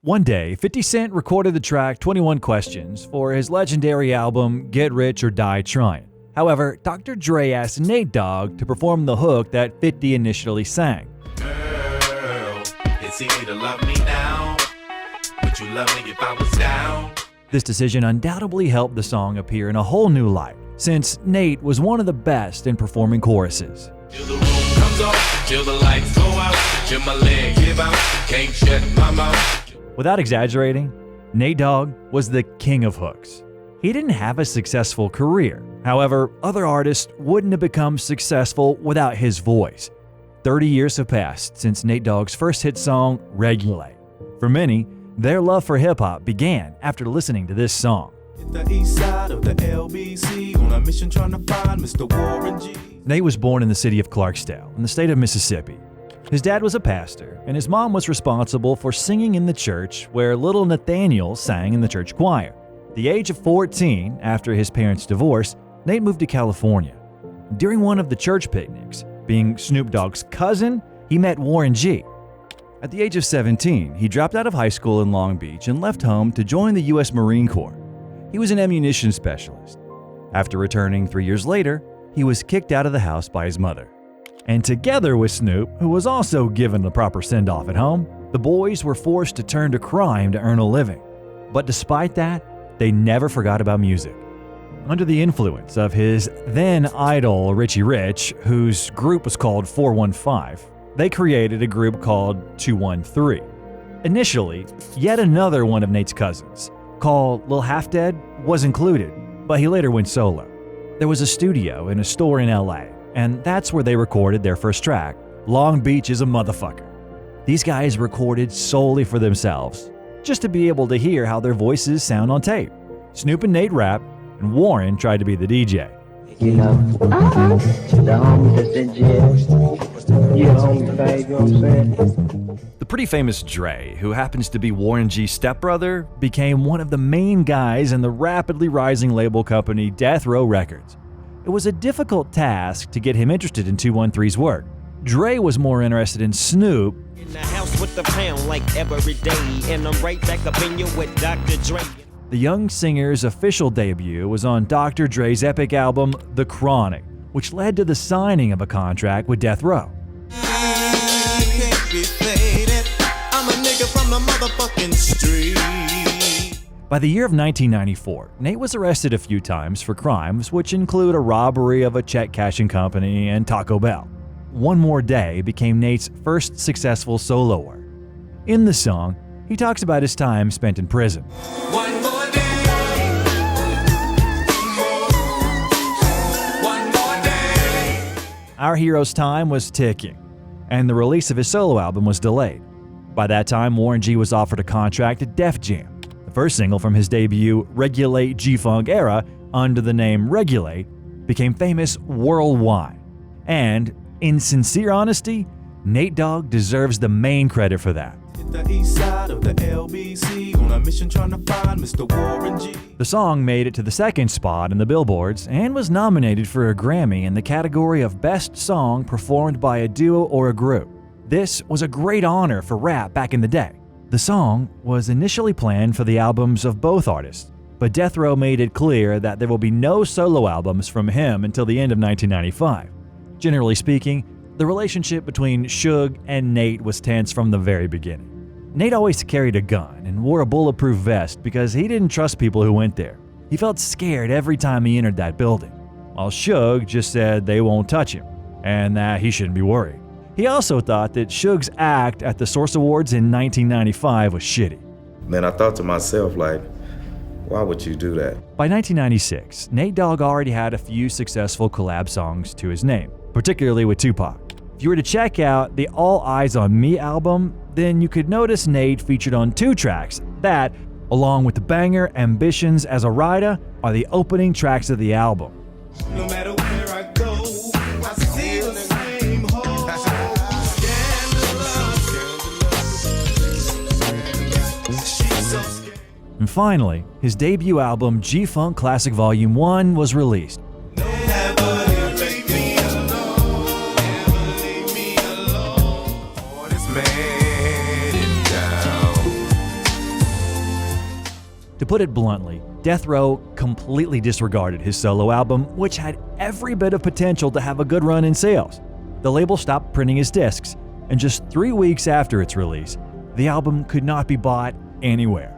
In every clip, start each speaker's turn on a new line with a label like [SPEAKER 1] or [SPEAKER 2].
[SPEAKER 1] One day, 50 Cent recorded the track 21 Questions for his legendary album Get Rich or Die Trying. However, Dr. Dre asked Nate Dogg to perform the hook that 50 initially sang.
[SPEAKER 2] Girl, it's easy to love me now. Would you love me if I was down?
[SPEAKER 1] This decision undoubtedly helped the song appear in a whole new light, since Nate was one of the best in performing choruses.
[SPEAKER 2] Till the room comes off, till the lights go out, till my leg give out, can't shut my mouth.
[SPEAKER 1] Without exaggerating, Nate Dogg was the king of hooks. He didn't have a successful career. However, other artists wouldn't have become successful without his voice. 30 years have passed since Nate Dogg's first hit song, Regulate. For many, their love for hip-hop began after listening to this song.
[SPEAKER 3] The east side of the LBC on a mission trying to find Mr. Warren G.
[SPEAKER 1] Nate was born in the city of Clarksdale, in the state of Mississippi. His dad was a pastor, and his mom was responsible for singing in the church where little Nathaniel sang in the church choir. At the age of 14, after his parents' divorce, Nate moved to California. During one of the church picnics, being Snoop Dogg's cousin, he met Warren G. At the age of 17, he dropped out of high school in Long Beach and left home to join the U.S. Marine Corps. He was an ammunition specialist. After returning 3 years later, he was kicked out of the house by his mother. And together with Snoop, who was also given the proper send-off at home, the boys were forced to turn to crime to earn a living. But despite that, they never forgot about music. Under the influence of his then idol Richie Rich, whose group was called 415, they created a group called 213. Initially, yet another one of Nate's cousins, called Lil Half Dead, was included, but he later went solo. There was a studio in a store in LA, and that's where they recorded their first track, Long Beach is a Motherfucker. These guys recorded solely for themselves, just to be able to hear how their voices sound on tape. Snoop and Nate rap, and Warren tried to be the DJ.
[SPEAKER 4] You know, the homie that's in jail. You the homie fag, you know what I'm saying?
[SPEAKER 1] The pretty famous Dre, who happens to be Warren G's stepbrother, became one of the main guys in the rapidly rising label company Death Row Records. It was a difficult task to get him interested in 213's work. Dre was more interested in Snoop.
[SPEAKER 5] In the house with the pound like every day, and I'm right back up in you with Dr. Dre.
[SPEAKER 1] The young singer's official debut was on Dr. Dre's epic album, The Chronic, which led to the signing of a contract with Death Row. By the year of 1994, Nate was arrested a few times for crimes which include a robbery of a check-cashing company and Taco Bell. One More Day became Nate's first successful solo work. In the song, he talks about his time spent in prison.
[SPEAKER 2] One more day. One more day.
[SPEAKER 1] Our hero's time was ticking, and the release of his solo album was delayed. By that time, Warren G was offered a contract at Def Jam. The first single from his debut, Regulate G-Funk Era, under the name Regulate, became famous worldwide. And, in sincere honesty, Nate Dogg deserves the main credit for that.
[SPEAKER 3] The east side of the LBC on a mission trying to find Mr. Warren G.
[SPEAKER 1] The song made it to the second spot in the Billboards and was nominated for a Grammy in the category of Best Song Performed by a Duo or a Group. This was a great honor for rap back in the day. The song was initially planned for the albums of both artists, but Death Row made it clear that there will be no solo albums from him until the end of 1995. Generally speaking, the relationship between Suge and Nate was tense from the very beginning. Nate always carried a gun and wore a bulletproof vest because he didn't trust people who went there. He felt scared every time he entered that building, while Suge just said they won't touch him and that he shouldn't be worried. He also thought that Suge's act at the Source Awards in 1995 was shitty.
[SPEAKER 6] Then I thought to myself, like, why would you do that?
[SPEAKER 1] By 1996, Nate Dogg already had a few successful collab songs to his name, particularly with Tupac. If you were to check out the All Eyes on Me album, then you could notice Nate featured on 2 tracks that, along with the banger Ambitions as a Rider, are the opening tracks of the album.
[SPEAKER 3] No matter where I go, I see the same hole.
[SPEAKER 1] And finally, his debut album G-Funk Classic Volume 1 was released. To put it bluntly, Death Row completely disregarded his solo album, which had every bit of potential to have a good run in sales. The label stopped printing his discs, and just 3 weeks after its release, the album could not be bought anywhere.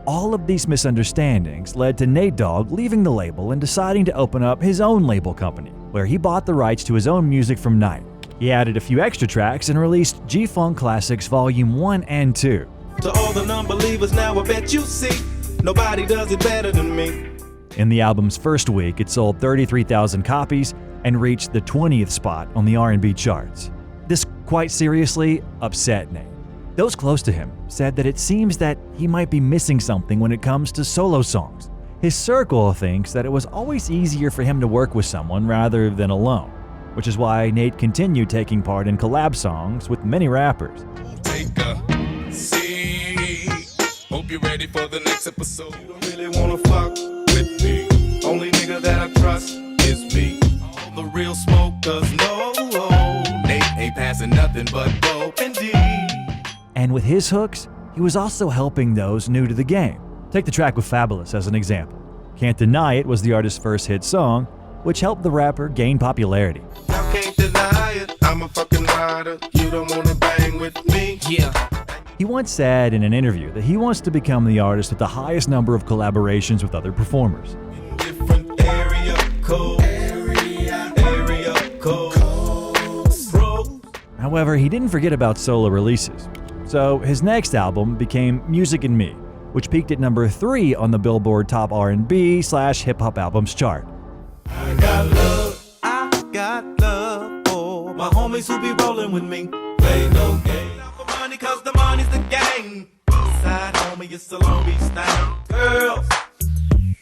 [SPEAKER 1] All of these misunderstandings led to Nate Dogg leaving the label and deciding to open up his own label company, where he bought the rights to his own music from Night. He added a few extra tracks and released G-Funk Classics Volume 1 and 2.
[SPEAKER 3] To all the non-believers, now I bet you see, nobody does it better than me.
[SPEAKER 1] In the album's first week, it sold 33,000 copies and reached the 20th spot on the R&B charts. This quite seriously upset Nate. Those close to him said that it seems that he might be missing something when it comes to solo songs. His circle thinks that it was always easier for him to work with someone rather than alone, which is why Nate continued taking part in collab songs with many rappers.
[SPEAKER 2] Take a seat. Hope you're ready for the next episode.
[SPEAKER 3] You don't really wanna fuck with me. Only nigga that I trust is me. All the real smokers know
[SPEAKER 2] Nate ain't passing nothing but dope indeed.
[SPEAKER 1] And with his hooks, he was also helping those new to the game. Take the track with Fabulous as an example. Can't Deny It was the artist's first hit song, which helped the rapper gain popularity.
[SPEAKER 3] I can't deny it. I'm a fucking rider. You don't wanna bang with me.
[SPEAKER 5] Yeah.
[SPEAKER 1] He once said in an interview that he wants to become the artist with the highest number of collaborations with other performers.
[SPEAKER 3] Different area code. Area code. Bro.
[SPEAKER 1] However, he didn't forget about solo releases. So his next album became Music and Me, which peaked at number 3 on the Billboard Top R&B/Hip Hop Albums chart.
[SPEAKER 3] I got love for my homies who be rolling with me. Play no game. For money, cause the money's the game. Side homie, it's a Long Beach thing. Girls,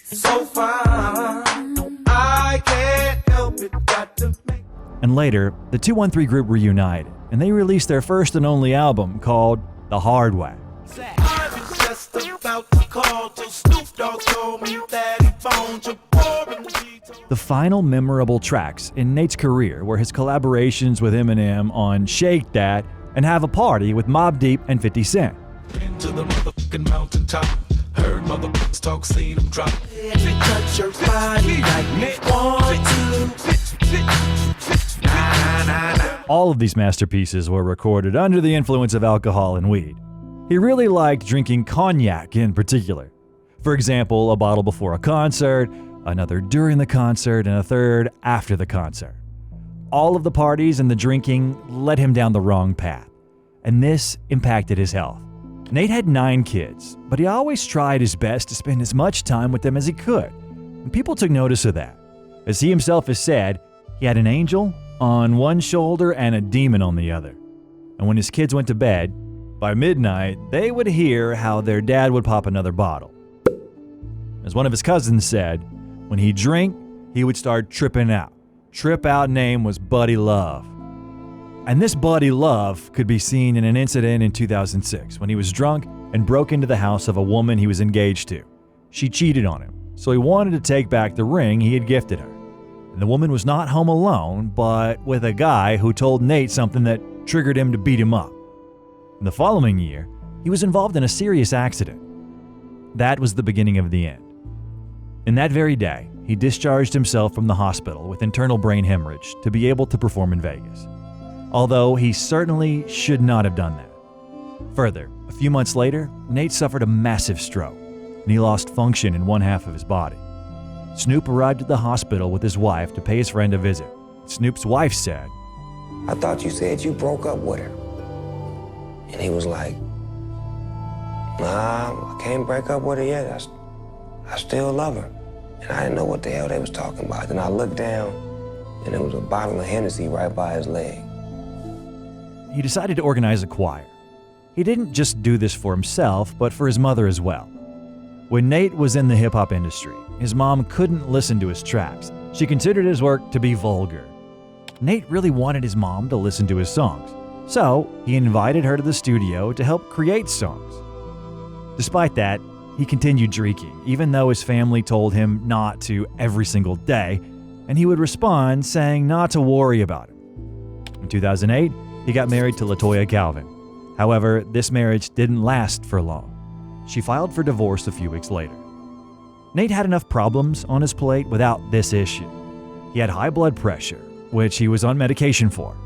[SPEAKER 3] so fine. I can't help it, got to make.
[SPEAKER 1] And later, the 213 group reunited, and they released their first and only album called The Hard Way.
[SPEAKER 3] I was just about to call till Snoop Dogg told me that he phoned your boy and he told.
[SPEAKER 1] The final memorable tracks in Nate's career were his collaborations with Eminem on Shake That and Have a Party with Mobb Deep and 50 Cent.
[SPEAKER 3] To the motherfucking mountaintop. Heard motherfuckers talk, seen them drop. Touch your body like me want to.
[SPEAKER 1] All of these masterpieces were recorded under the influence of alcohol and weed. He really liked drinking cognac in particular. For example, a bottle before a concert, another during the concert, and a third after the concert. All of the parties and the drinking led him down the wrong path, and this impacted his health. Nate had 9 kids, but he always tried his best to spend as much time with them as he could, and people took notice of that. As he himself has said, he had an angel on one shoulder and a demon on the other. And when his kids went to bed, by midnight, they would hear how their dad would pop another bottle. As one of his cousins said, when he'd drink, he would start tripping out. Trip out name was Buddy Love. And this Buddy Love could be seen in an incident in 2006 when he was drunk and broke into the house of a woman he was engaged to. She cheated on him, so he wanted to take back the ring he had gifted her. And the woman was not home alone, but with a guy who told Nate something that triggered him to beat him up. In the following year, he was involved in a serious accident. That was the beginning of the end. In that very day, he discharged himself from the hospital with internal brain hemorrhage to be able to perform in Vegas. Although he certainly should not have done that. Further, a few months later, Nate suffered a massive stroke, and he lost function in one half of his body. Snoop arrived at the hospital with his wife to pay his friend a visit. Snoop's wife said,
[SPEAKER 7] I thought you said you broke up with her. And he was like, nah, I can't break up with her yet. I still love her. And I didn't know what the hell they was talking about. Then I looked down, and there was a bottle of Hennessy right by his leg.
[SPEAKER 1] He decided to organize a choir. He didn't just do this for himself, but for his mother as well. When Nate was in the hip-hop industry, his mom couldn't listen to his tracks. She considered his work to be vulgar. Nate really wanted his mom to listen to his songs, so he invited her to the studio to help create songs. Despite that, he continued drinking, even though his family told him not to every single day, and he would respond saying not to worry about it. In 2008, he got married to LaToya Calvin. However, this marriage didn't last for long. she filed for divorce a few weeks later. Nate had enough problems on his plate without this issue. He had high blood pressure, which he was on medication for.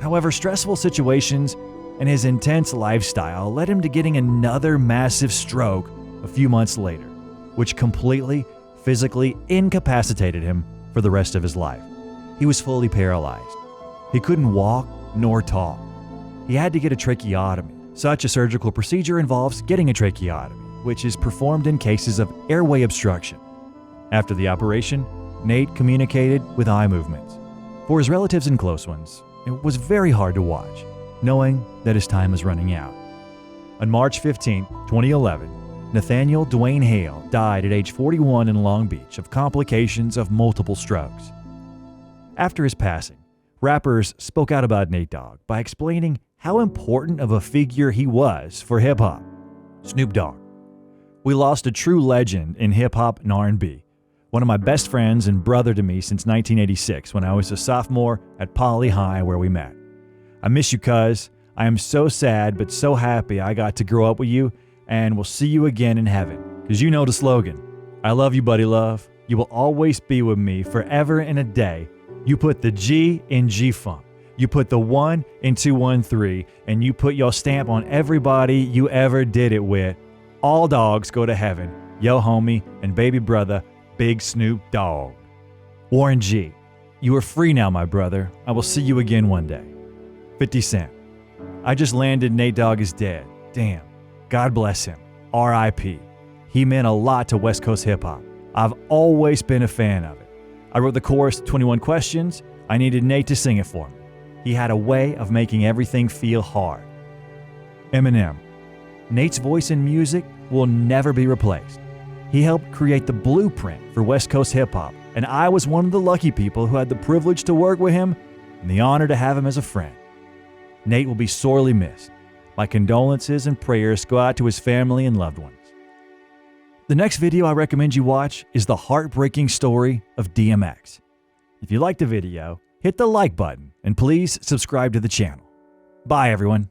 [SPEAKER 1] However, stressful situations and his intense lifestyle led him to getting another massive stroke a few months later, which completely, physically incapacitated him for the rest of his life. He was fully paralyzed. He couldn't walk nor talk. He had to get a tracheotomy. Such a surgical procedure involves getting a tracheotomy, which is performed in cases of airway obstruction. After the operation, Nate communicated with eye movements. For his relatives and close ones, it was very hard to watch, knowing that his time was running out. On March 15, 2011, Nathaniel Dwayne Hale died at age 41 in Long Beach of complications of multiple strokes. After his passing, rappers spoke out about Nate Dogg by explaining how important of a figure he was for hip-hop. Snoop Dogg. We lost a true legend in hip-hop and R&B, one of my best friends and brother to me since 1986 when I was a sophomore at Poly High where we met. I miss you, cuz. I am so sad but so happy I got to grow up with you, and we'll see you again in heaven, because you know the slogan. I love you, buddy love. You will always be with me forever and a day. You put the G in G-Funk. You put the 1 in 213, and you put your stamp on everybody you ever did it with. All dogs go to heaven. Yo homie and baby brother, Big Snoop Dogg. Warren G. You are free now, my brother. I will see you again one day. 50 Cent. I just landed Nate Dogg is dead. Damn. God bless him. R.I.P. He meant a lot to West Coast hip-hop. I've always been a fan of it. I wrote the chorus 21 Questions. I needed Nate to sing it for me. He had a way of making everything feel hard. Eminem. Nate's voice and music will never be replaced. He helped create the blueprint for West Coast hip-hop, and I was one of the lucky people who had the privilege to work with him and the honor to have him as a friend. Nate will be sorely missed. My condolences and prayers go out to his family and loved ones. The next video I recommend you watch is the heartbreaking story of DMX. If you liked the video, hit the like button and please subscribe to the channel. Bye, everyone.